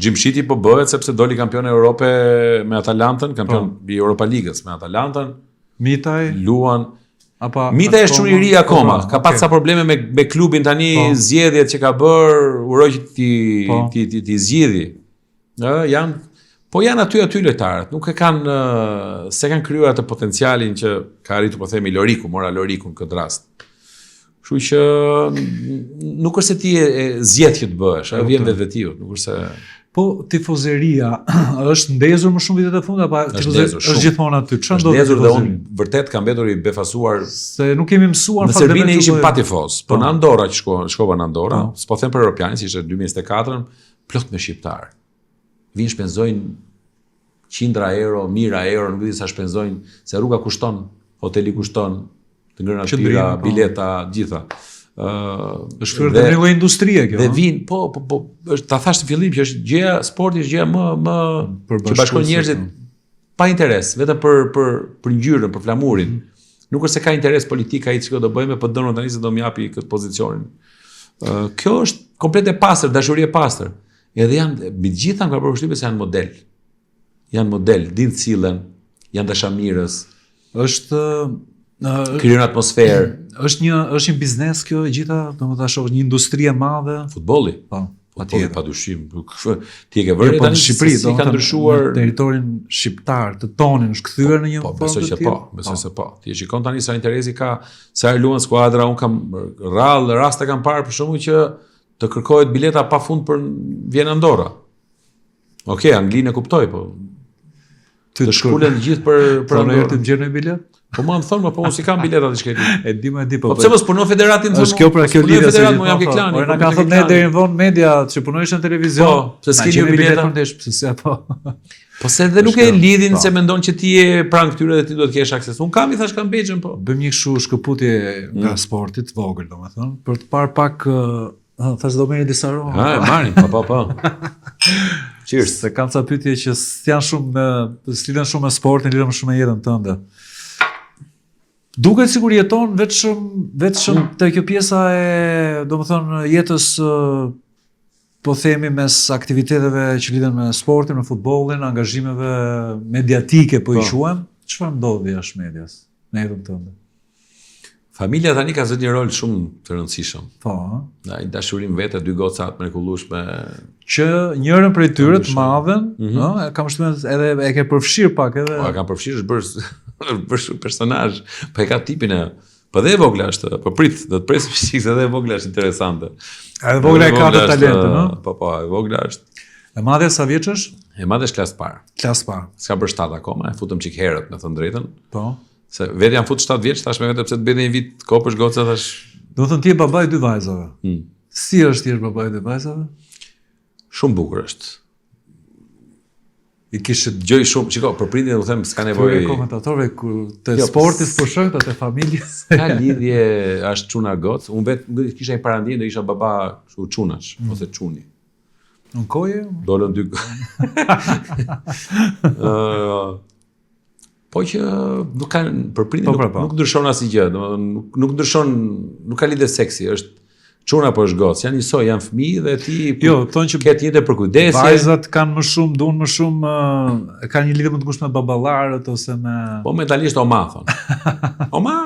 Gjimshiti po bëhet sepse doli kampion e Europe me Atalantën, kampion i Europa Ligës me Atalantën. Mitaj luan Mita është shumë i ri akoma, ka pasur probleme me klubin tani, zgjedhjet që ka bër, uroj që ti zgjidhi. Janë aty lojtarët, nuk e kanë se kanë krijuar atë potencialin që ka arritur po themi Loriku, mora Loriku në këtë rast. Kështu që nuk është se ti e zgjedh që të bëhesh, vjen vetvetiut, nuk është se po tifozeria është ndezur më shumë vitet e fundit apo është gjithmonë aty? Çfarë do të thotë? Dhe unë vërtet kam mbetur i befasuar se nuk kemi mësuar në Serbinë ishim pa tifoz, po në Andorra që shkova në Andorra, s'po them për Europianin, si ishte 2024, plot me shqiptar. Vinë shpenzojnë qindra euro, mijëra euro, nuk di sa shpenzojnë, se rruga kushton, hoteli kushton, të ngrëna pira, bileta, gjitha. Është kryer dhe një industrie kjo. Dhe vin, po, ta thash në fillim që është gjëja sporti është gjëja më që bashkon njerëzit pa interes, vetëm për ngjyrën, për flamurin. Nuk është se ka interes politik ai çka do bëjmë, po dënon tani se do më japi këtë pozicionin. Kjo është komplet e pastër, dashuri e pastër. Edhe janë mbi të gjitha nga përshtypjes janë model. Janë model, din të sillen, janë dashamirës. Është krijon atmosferë. Është një biznes kjo e gjitha, domethënë është një industri e madhe. Futbolli. Po. Patjetër, padyshim. Ti e ke vënë tani Shqipëri, si ka ndryshuar në territorin shqiptar, të tonin është kthyer në një po, formë të tillë. Besoj se po. Ti e shikon tani sa interesi ka, sa luan skuadra, un kam raste kam parë për shkakun që të kërkohet bileta pafund për vjen Andorra. Okej, Anglinë e kuptoj, po. Të shkulen gjithë për Andorra të gjerë në bilet? Po më thonë, po unë si kam bileta diçka. E di po. Po pse mos punon federatin thonë? Është kjo pra kjo lidhje se jam ke klani. Ora na kanë thënë ne deri në vonë media që punojnë në televizion. Po, pse s'keni bileta ndesh, pse se po. Po se edhe nuk e lidhin se mendon që ti je pranë këtyre dhe ti duhet të kesh akses. Un kam i thash kam Bexhën, po. Bëjmë një kështu shkëputje nga sporti të vogël, domethënë, për të parë pak thash do merrni disa rroba. Ha, marrin, po. Cheers. Se kam ca pyetje që janë shumë lidhen shumë me sportin, lidhen shumë me jetën tënde. Duket sikur jeton vetëm te kjo pjesa e, domethënë, jetës po themi mes aktiviteteve që lidhen me sportin, me futbollin, angazhimeve mediatike po i quajmë. Çfarë ndodh jashtë medias në jetën tënde? Familja tani ka zënë një rol shumë të rëndësishëm. Po. Ai dashurim vete, dy goca të mrekullueshme që njërin prej tyre të madhen, ëh, kam shtuar edhe e ke përfshir pak edhe. Po, e kam përfshirë bërë personazh, po e ka tipin e po dhe e vogla është, po prit, do të presim sikse edhe e vogla është interesante. Edhe vogla e ka të talentin, ëh? Po, e vogla është. E madhe sa vjeç është? E madhe është klasë parë. Klasë parë. S'ka bërë 7 akoma, e futëm çik herët, me thënë drejtën. Po. Se vetë jam fut 7 vjeç, tash me vetë pse të bëni një vit kopësh goca tash. Do të thënë ti je babai i dy vajzave. Si është ti je babai i dy vajzave? Shumë bukur është. I kishte gjoj shumë, shiko, për prindin do them s'ka nevojë. Komentatorëve kur te sporti po shohin te familjes. Ka lidhje, është çuna goc. Unë vetë kisha një parandije, do isha baba kështu çunash, ose çuni. Në koje? Dolën dy. Po që nuk kanë për prindin nuk ndryshon asgjë, domethënë nuk ndryshon, nuk ka lidhje seksi, është çuna po është goc, janë njësoj, janë fëmijë dhe ti thonë që ke jetë për kujdesje. Vajzat kanë më shumë, duan më shumë, kanë një lidhje më të ngushtë me baballarët ose me po mentalisht oma thon. Oma.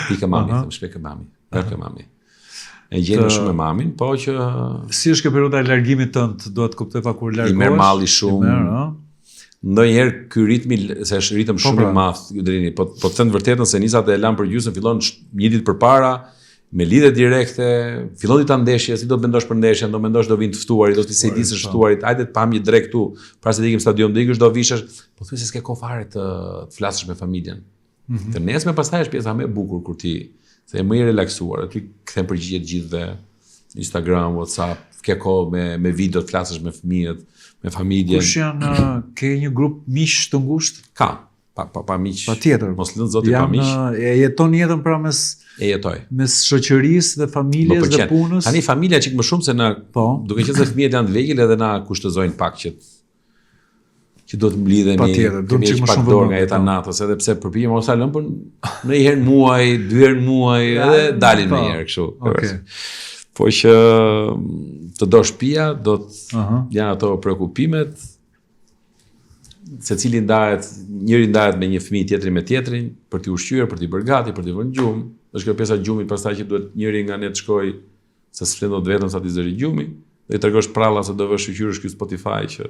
Pikë mami, them shpejt mami. Përkë mami. E gjen shumë me mamin, po që si është kjo periudha e largimit tënd, duhet të kuptoj pa kur largohesh. I merr malli shumë. Ndonjëherë ky ritmi, se është ritëm shumë i madh, Drini, po të them vërtetën se nisa të e lan për gjysmë, fillon një ditë përpara, me lidhje direkte, fillon dita ndeshje, si do të mendosh për ndeshjen, do mendosh do vinë të ftuarit, do të se di se ftuarit, hajde të pam një drek këtu, para se të ikim stadium, do ikësh do vishesh, po thuaj se s'ke kohë fare të flasësh me familjen. Të nesme pastaj është pjesa më e bukur kur ti se je më i relaksuar, aty kthen përgjigje të gjithëve, Instagram, WhatsApp, ke kohë me video të flasësh me fëmijët, me familjen. Kush janë, ke një grup miq të ngushtë? Ka, pa miq. Patjetër. Mos lënë zoti pa miq. E jeton jetën pra mes mes shoqërisë dhe familjes dhe punës. Tani familja çik më shumë se na, duke qenë se fëmijët janë të vegjël edhe na kushtozojnë pak që do të mblidhemi. Patjetër, do të çik më shumë dorë nga jeta natës, edhe pse përpiqem ose lëm, por në një herë muaj, 2 herë muaj, edhe dalin më njëherë kështu. Okej. Po që të do shtëpia, do të janë ato prekupimet, secili njëri ndahet me një fëmijë, tjetri me tjetrin, për t'i ushqyer, për t'i bërë gati, për t'i vënë gjumë. Është kjo pjesa e gjumit, pastaj që duhet njëri nga ne të shkojë se s'flendot vetëm sa t'i zëri gjumi, dhe i tregosh pralla se do vësh ushqyerësh ky Spotify që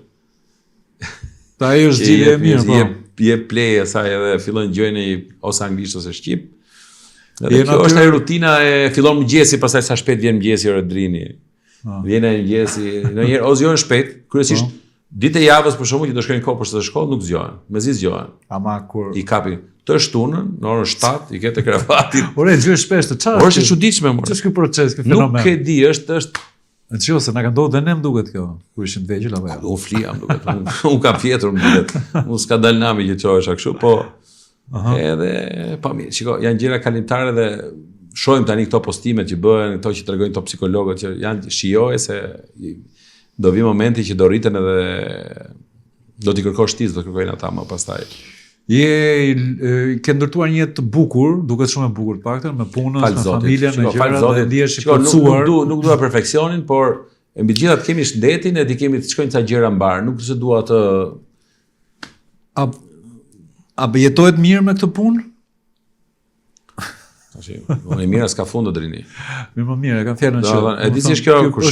ta ajo është gjë e mirë, po. Je play asaj edhe fillon gjojnë ose anglisht ose shqip. Dhe kjo është ajo rutina e fillon mëngjesi, pastaj sa shpejt vjen mëngjesi orë drini. Vjen mëngjesi, ndonjëherë o zgjohen shpejt, kryesisht ditë e javës për shkakun që do shkojnë kopës së shkollë nuk zgjohen. Mezi zgjohen. Ama kur i kapin të shtunën në orën 7 i ketë kravatin. Ore zgjohen shpesh të çfarë? Është e çuditshme më. Ç'është ky proces, ky fenomen? Nuk e di, është Nëse na ka ndodhur dhe ne më duket kjo, kur ishim të vegjël apo jo. U fliam duket. Un kam fjetur më duket. Unë s'ka dal nami që çohesha kështu, po. Edhe pa mirë. Shiko, janë gjëra kalimtare dhe shohim tani këto postimet që bëhen, këto që tregojnë top psikologët që janë shijoje se do vi momenti që do rriten edhe do t'i kërkosh ti, do kërkojnë ata më pastaj. Ke ndërtuar një jetë të bukur, duket shumë e bukur të paktën, me punën, me familjen, me gjërat, dhe ndihesh i plotësuar. Nuk dua perfeksionin, por mbi të gjitha kemi shëndetin e ti kemi të shkojnë ca gjëra mbar, nuk se dua të a jetohet mirë me këtë punë? Tash, e mira s'ka fund do drini. Më mirë, kam fjalën që. E di si është kjo, kur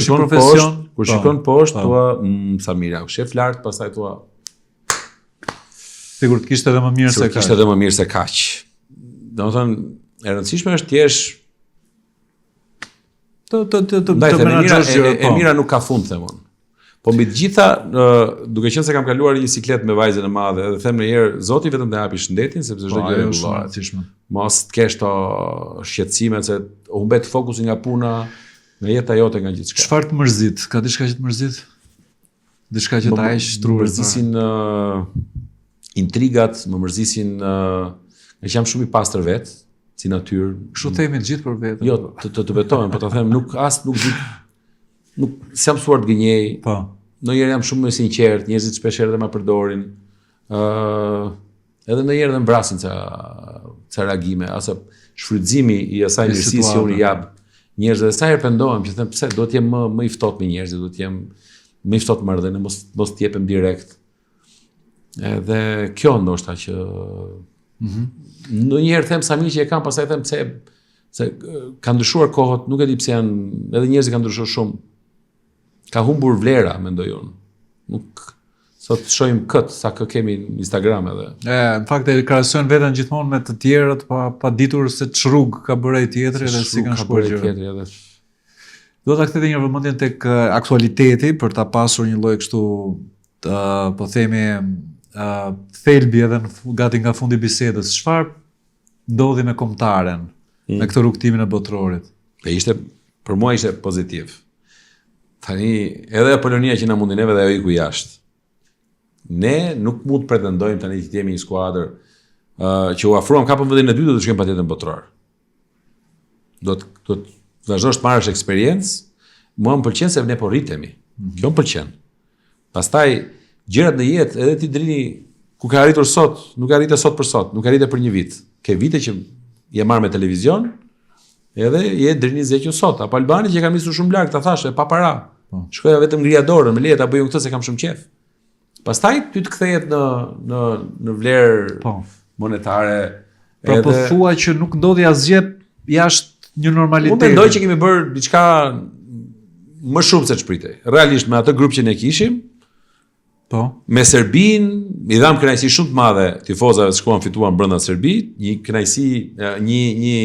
shikon poshtë, thua, sa mira, shef lart, pastaj thua, sigurt kishte edhe më mirë se kaq. Kishte edhe më mirë se kaq. Domethënë, e rëndësishme është t'jesh të menaxhosh gjërat. E mira nuk ka fund, them unë. Po mbi të gjitha, duke qenë se kam kaluar një siklet me vajzën e madhe, edhe them ndonjëherë Zoti vetëm të japi shëndetin, sepse çdo gjë është rregulluar. Mos të kesh to shqetësime se humbet fokusi nga puna, nga jeta jote, nga gjithçka. Çfarë të mërzit? Ka diçka që të mërzit? Diçka që ta heq trurin. Më mërzisin intrigat, më mërzisin që jam shumë i pastër vet, si natyrë. Kështu themi të gjithë për veten. Jo, të betohem, po ta them, nuk di, nuk s'jam mësuar të gënjej. Po. Ndonjëherë jam shumë më sinqert, njerëzit shpesh edhe ma përdorin. Edhe ndonjëherë edhe mbrasin ca reagime, ose shfrytëzimi i asaj mirësisë që unë jap njerëzve. Dhe sa herë pendohem që them pse do të jem më i ftohtë me njerëzit, do të jem më i ftohtë marrëdhënie, mos të jepem direkt. Edhe kjo ndoshta që ndonjëherë them sa mirë që e kam, pastaj them se ka ndryshuar kohët, nuk e di pse janë, edhe njerëzit kanë ndryshuar shumë. Ka humbur vlera, mendoj unë. Nuk sot shohim sa kë kemi në Instagram edhe. Në fakt e krahasojnë veten gjithmonë me të tjerët pa ditur se ç'rrugë ka bërë ai tjetri dhe si kanë shkuar gjërat. Do ta kthej një vëmendjen tek aktualiteti për ta pasur një lloj kështu po themi thelbi edhe gati nga fundi bisedës. Çfarë ndodhi me kombëtaren me këtë rrugtimin e botrorit? Për mua ishte pozitiv. Tani edhe Polonia që na mundi neve dhe ajo iku jashtë. Ne nuk mund të pretendojmë tani që jemi një skuadër që u afruam kapën vendin e dytë do të shkojmë patjetër botror. Do të vazhdosh të marrësh eksperiencë. Mua më pëlqen se ne po rritemi. Kjo më pëlqen. Pastaj gjërat në jetë, edhe ti drini ku ka arritur sot, nuk arritet sot për sot, nuk arritet për një vit. Ke vite që je marrë me televizion, edhe je drini zgjequr sot. Apo Albani që kanë nisur shumë larg, ta thashë pa para. Shkoja vetëm ngria dorën, më leje ta bëjun këtë se kam shumë qejf. Pastaj ty të kthehet në vlerë monetare. Pra po thua që nuk ndodhi asgjë jashtë një normaliteti. Unë mendoj që kemi bërë diçka më shumë se ç'pritej. Realisht me atë grup që ne kishim, me Serbinë, i dham kënaqësi shumë të madhe tifozave që shkuan fituan brenda Serbisë, një kënaqësi, një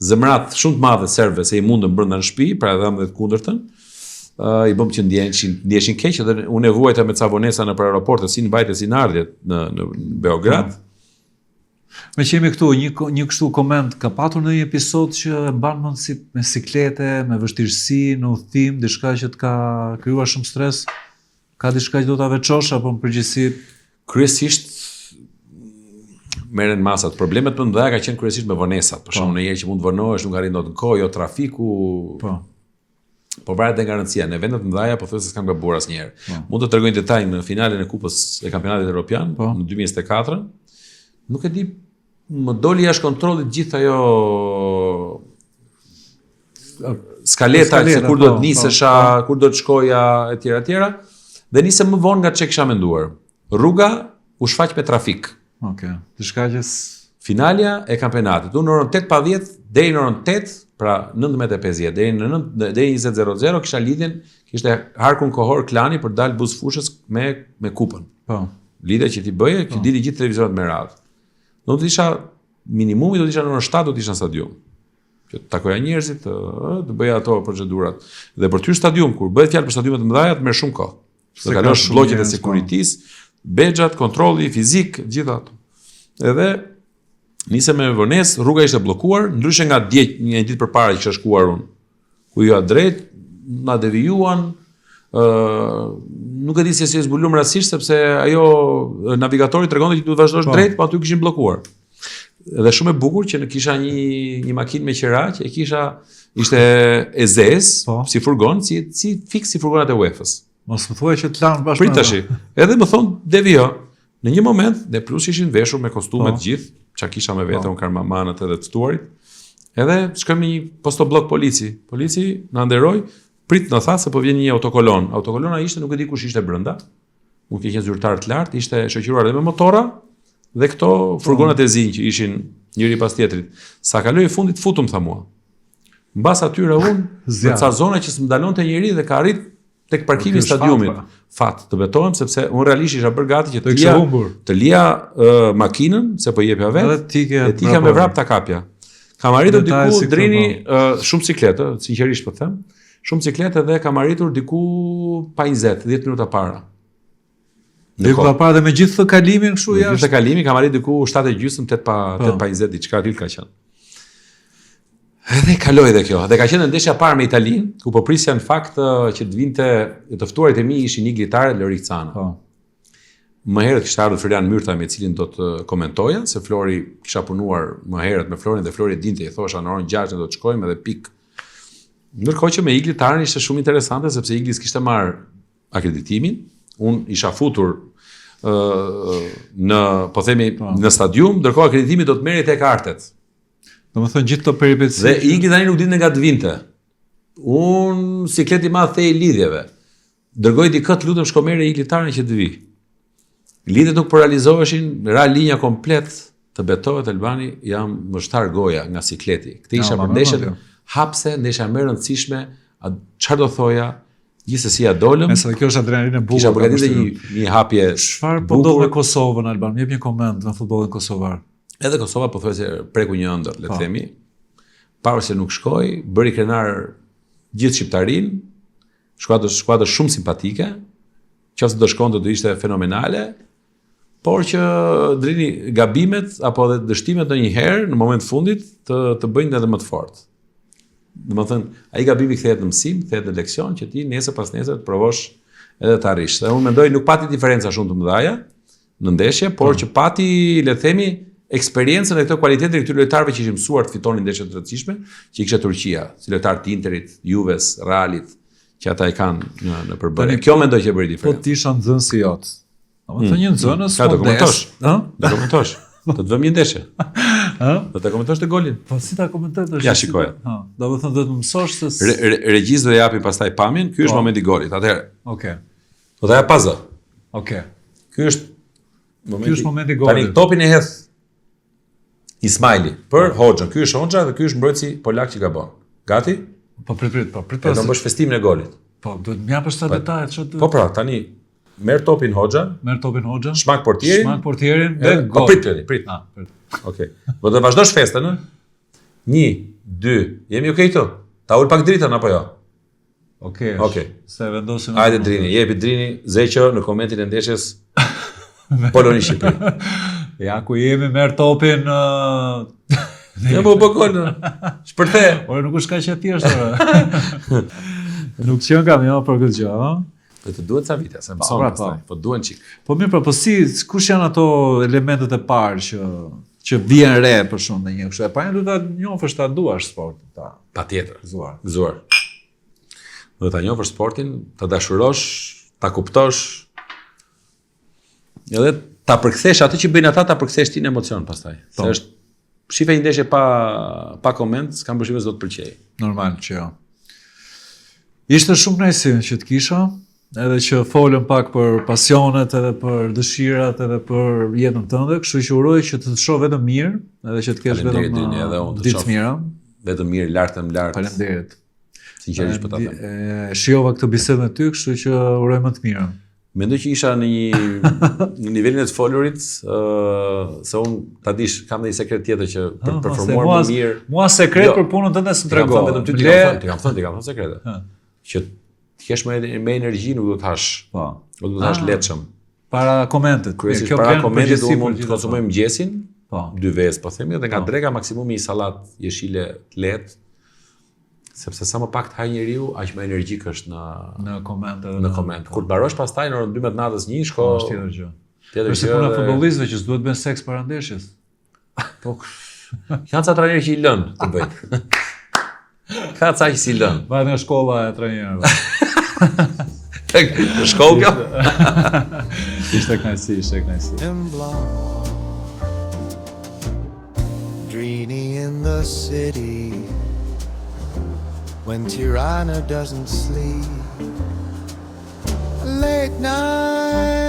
zemrat shumë të madhe serbëve se i mundën brenda në shtëpi, pra e dham dhe të kundërtën. I bëm që ndjeshin keq dhe unë e vuajta me ca vonesa në për aeroportet, si në mbajtje si në ardhje në Beograd. Me që jemi këtu, një kështu koment, ka patur në një episod që e mban mend si me siklete, me vështirësi, në udhtim, diçka që të ka krijuar shumë stres? Ka diçka që do ta veçosh apo në përgjithësi? Kryesisht merren masat. Problemet më të mëdha ka qenë kryesisht me vonesat. Për shembull, në herë që mund të vonohesh, nuk arrin dot në kohë, jo trafiku. Po varet nga garancia. Në vendet të mëdha po thjesht s'kam gabuar asnjëherë. Mund të tregoj detaj në finalen e Kupës e Kampionatit Evropian në 2024. Nuk e di, më doli jashtë kontrollit gjithë ajo skaleta se kur do të nisesha, kur do të shkoja etj. Dhe nisem më vonë nga çka kisha menduar. Rruga u shfaq me trafik. Diçka që finalja e kampionatit. Unë në orën 8:10 deri në orën 8, pra 19:50 deri në 20:00 kisha lidhjen, kishte harkun kohor klani për dalë buz fushës me kupën. Lidhja që ti bëje, që dili gjithë televizorët me radhë. Do të isha minimumi, do të isha në orën 7 do të isha në stadium. Që të takoja njerëzit, të bëja ato procedurat. Dhe për ty në stadium, kur bëhet fjalë për stadiumet të mëdha, të merr shumë kohë. Se kalosh bllokjet e sekuritisë, bexhat, kontrolli fizik, gjithë ato. Edhe nisem me vonesë, rruga ishte bllokuar, ndryshe nga një ditë përpara që kisha shkuar unë. Ku jo drejt, na devijuan, nuk e di se si e zbulum rastisht sepse ajo navigatori tregonte që duhet vazhdosh drejt, po aty kishin bllokuar. Dhe shumë e bukur që kisha një makinë me qira që ishte EZS, si furgon, si fiks si furgonat e UEFA-s. Mos më thuaj që të lanë bashkë. Prit tash. Edhe më thon devijo. Në një moment dhe plus ishin veshur me kostume të gjithë, çka kisha me vete unë karmamanët edhe të ftuarit. Edhe shkojmë në një postoblok polici. Polici na nderoi, prit na tha se po vjen një autokolon. Autokolona ishte, nuk e di kush ishte brenda. Nuk e ke zyrtar të lartë, ishte shoqëruar edhe me motora dhe këto furgonat e zinj që ishin njëri pas tjetrit. Sa kaloi fundit futum tha mua. Mbas atyre unë, në ca zona që s'm dalonte njëri dhe ka arrit tek parkimi i stadiumit. Fat, të betohem sepse unë realisht isha bërë gati që të lija makinën, se po jepja vetë, e tika me vrap ta kapja. Kam arritur diku drini shumë cikletë, sinqerisht po them, shumë cikletë dhe kam arritur diku pa 10 minuta para. Diku para dhe me gjithë të kalimin kështu jashtë. Gjithë të kalimi kam arritur diku 7:30, 8 pa 20 diçka aty ka qenë. Edhe kaloi dhe kjo. Dhe ka qenë ndeshja parë me Italinë, ku po prisja në fakt që të vinte të ftuarit e mi ishin Igli Tare dhe Lorik Cana. Më herët kishte ardhur Florian Myrtha me cilin do të komentoja, se Flori kisha punuar më herët me Florin dhe Flori dinte, i thosha në orën 6 do të shkojmë edhe pik. Ndërkohë që me Igli Tare ishte shumë interesante sepse Igli kishte marrë akreditimin, unë isha futur në, po themi, në stadium, ndërkohë akreditimi do të merret tek artet. Domethënë gjithë këto peripeci. Dhe Igli tani nuk dinte nga të vinte. Unë sikleti madh thej lidhjeve. Dërgoj dikët lutem shko merre Igli Tare që të vi. Lidhjet nuk po realizoheshin, ra linja komplet të betohet Albani, jam vështar goja nga sikleti. Këtë isha për ndeshjet hapse, ndeshja më e rëndësishme, çfarë do thoja, gjithsesi ja dolëm. Nëse kjo është adrenalinë e bukur. Kisha përgatitur një hapje. Çfarë po ndodh me Kosovën Alban? Më jep një koment në futbollin kosovar. Edhe Kosova po thuaj se preku një ëndër, le të themi. Pavarësisht se nuk shkoi, bëri krenar gjithë shqiptarin, skuadër shumë simpatike, qoftë do shkonte do ishte fenomenale, por që drini gabimet apo edhe dështimet ndonjëherë në moment fundit të bëjnë edhe më të fortë. Domethënë, ai gabimi kthehet në mësim, kthehet në leksion që ti nesër pas nesër të provosh edhe të arrish. Dhe unë mendoj nuk pati diferenca shumë të mëdha në ndeshje, por që pati, le të themi, eksperiencën e këto kualitetin e këtyre lojtarëve që ishin mësuar të fitonin ndeshje të rëndësishme, që kishte Turqia, si lojtarë të Interit, Juves, Realit, që ata e kanë në përbërje. Kjo mendoj që bëri diferencë. Po ti isha nxënës i jot. Domethënë një nxënës modest. Do komentosh? Do komentosh. Do të vëmë një ndeshje. Do ta komentosh të golin. Po si ta komentosh? Ja shikoja. Domethënë do të mësosh se regjis do japi pastaj pamjen. Ky është momenti i golit. Atëherë. Okej. Do ta jap pazë. Okej. Ky është momenti i golit. Tani topin e hedh Ismaili për Hoxhën. Ky është Hoxha dhe ky është mbrojtësi polak që gabon. Gati? Po prit. Do të bësh festimin e golit. Po, duhet më japësh sa detajet çfarë. Po pra, tani merr topin Hoxha. Shmak portierin dhe gol. Prit. Okej. Po do të vazhdosh festën, ë? 1, 2. Jemi okay këtu? Ta ul pak dritën apo jo? Okej. Se vendosim. Hajde Drini, jepi Drini Zeqo në komentin e ndeshjes Poloni Shqipëri. Ja ku jemi merr topin. Ja po gol. Shpërthe. Ora nuk është kaq e thjeshtë. Nuk qen kam jo për këtë gjë, ëh. Do të duhet ca vite, se mëson pastaj, po duhen çik. Po mirë, po kush janë ato elementet e parë që vjen re për shkak të një kështu. E para duhet ta njohësh, ta duash sportin, ta. Patjetër, gëzuar. Do ta njohësh sportin, ta dashurosh, ta kuptosh. Edhe ta përkthesh atë që bëjnë ata, ta përkthesh ti në emocion pastaj. Se është shife një ndeshje pa koment, s'kam përshtypjen se do të pëlqej. Normal që jo. Ishte shumë kënaqësi që të kisha, edhe që folëm pak për pasionet, edhe për dëshirat, edhe për jetën tënde, kështu që uroj që të shoh vetëm mirë, edhe që të kesh vetëm ditë të mira. Vetëm mirë, lart. Faleminderit. Sinqerisht po ta them. Shijova këtë bisedë me ty, kështu që uroj më të mirën. Mendoj që isha në një nivelin e të folurit, se unë ta dish, kam dhe një sekret tjetër që për performuar më mirë. Mua sekret për punën tënde s'm tregova. Ti kam thënë sekrete. Që të kesh më energji, nuk do të hash. Po. Nuk do të hash lehtëshëm. Para komentet. Kryesisht para komentet unë mund të konsumoj mëngjesin, 2 vezë po themi, dhe nga dreka maksimumi i sallat jeshile të lehtë. Sepse sa më pak të haj njeriu, aq më energjik është në koment. Kur të mbarosh pastaj në orën 12 natës 1 shko. Është tjetër gjë. Është puna e futbollistëve që s'duhet bën seks para ndeshjes. Po. Janë ca trajnerë që i lën të bëjnë. Ka ca që si lën. Varet nga shkolla e trajnerëve. Në shkollë kjo? Ishte kënaqësi. Dreamy in the city when Tirana doesn't sleep. Late night